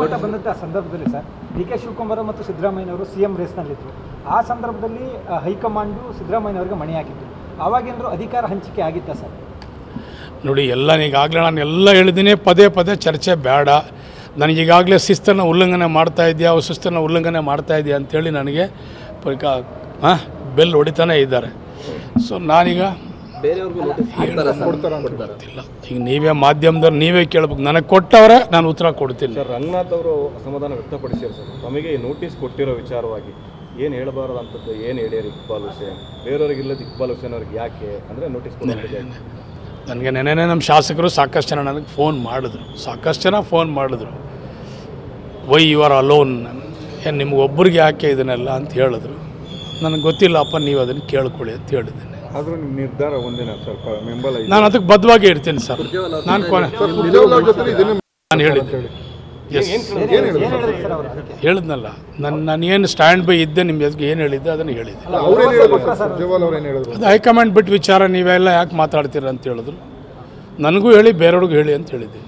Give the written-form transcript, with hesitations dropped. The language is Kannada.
ಮಟ್ಟ ಬಂದಂಥ ಸಂದರ್ಭದಲ್ಲಿ ಸರ್ ಡಿ ಕೆ ಶಿವಕುಮಾರ್ ಮತ್ತು ಸಿದ್ದರಾಮಯ್ಯನವರು CM ರೇಸ್ನಲ್ಲಿದ್ದರು. ಆ ಸಂದರ್ಭದಲ್ಲಿ ಹೈಕಮಾಂಡು ಸಿದ್ದರಾಮಯ್ಯನವರಿಗೆ ಮಣೆ ಹಾಕಿತ್ತು. ಆವಾಗೇನಾದರೂ ಅಧಿಕಾರ ಹಂಚಿಕೆ ಆಗಿತ್ತಾ ಸರ್? ನೋಡಿ, ಈಗಾಗಲೇ ನಾನು ಎಲ್ಲ ಹೇಳಿದ್ದೀನಿ, ಪದೇ ಪದೇ ಚರ್ಚೆ ಬೇಡ. ನನಗೀಗಾಗಲೇ ಶಿಸ್ತನ್ನು ಉಲ್ಲಂಘನೆ ಮಾಡ್ತಾ ಇದೆಯಾ, ಶಿಸ್ತನ್ನು ಉಲ್ಲಂಘನೆ ಮಾಡ್ತಾ ಇದೆಯಾ ಅಂತೇಳಿ ನನಗೆ ಬೆಲ್ ಹೊಡಿತಾನೆ ಇದ್ದಾರೆ. ಸೊ ನಾನೀಗ ಗೊತ್ತಿಲ್ಲ. ಈಗ ನೀವೇ ಮಾಧ್ಯಮದವ್ರು ನೀವೇ ಕೇಳ್ಬೇಕು, ನನಗೆ ಕೊಟ್ಟವ್ರೆ ನಾನು ಉತ್ತರ ಕೊಡ್ತೀನಿ. ಸರ್, ರಂಗನಾಥ್ ಅವರು ಅಸಮಾಧಾನ ವ್ಯಕ್ತಪಡಿಸಿದ್ರು ಸರ್. ತಮಗೆ ನೋಟಿಸ್ ಕೊಟ್ಟಿರೋ ವಿಚಾರವಾಗಿ ಏನು ಹೇಳಬಾರದಂಥದ್ದು ಏನು ಹೇಳ್ಯಾರ ಇಕ್ಬಾಲ್ ಹುಸೇನ್? ಬೇರೆಯವ್ರಿಗಿಲ್ಲದ ಇಕ್ಬಾಲ್ ಹುಸೇನ್ ಅವ್ರಿಗೆ ಯಾಕೆ ಅಂದರೆ ನೋಟಿಸ್ ಕೊಟ್ಟಿದ್ದಾರೆ? ನನಗೆ ನೆನ್ನೆ ನಮ್ಮ ಶಾಸಕರು ಸಾಕಷ್ಟು ಜನ ನನಗೆ ಫೋನ್ ಮಾಡಿದ್ರು. ವೈ ಯು ಆರ್ ಅಲೋನ್, ಏನು ನಿಮ್ಗೆ ಒಬ್ಬರಿಗೆ ಯಾಕೆ ಇದನ್ನೆಲ್ಲ ಅಂತ ಹೇಳಿದ್ರು. ನನಗೆ ಗೊತ್ತಿಲ್ಲಪ್ಪ, ನೀವು ಅದನ್ನು ಕೇಳ್ಕೊಳ್ಳಿ ಅಂತ ಹೇಳಿದ್ದೀನಿ. ಆದರೂ ನಿಮ್ಮ ನಿರ್ಧಾರ ಒಂದಿನ ಸ್ವಲ್ಪ ಬೆಂಬಲ, ನಾನು ಅದಕ್ಕೆ ಬದ್ಧವಾಗಿ ಇರ್ತೀನಿ ಸರ್. ನಾನು ಹೇಳಿದ್ನಲ್ಲ, ನಾನು ಏನು ಸ್ಟ್ಯಾಂಡ್ ಬೈ ಇದ್ದೆ, ನಿಮ್ಮ ಎದುರಿಗೆ ಏನು ಹೇಳಿದ್ದೆ ಅದನ್ನು ಹೇಳಿದ್ದೆ. ಅದು ಹೈಕಮಾಂಡ್ ಬಿಟ್ಟು ವಿಚಾರ, ನೀವೆಲ್ಲ ಯಾಕೆ ಮಾತಾಡ್ತೀರ ಅಂತ ಹೇಳಿದ್ರು. ನನಗೂ ಹೇಳಿ ಬೇರೆಯವ್ರಿಗೂ ಹೇಳಿ ಅಂತ ಹೇಳಿದ್ದೀನಿ.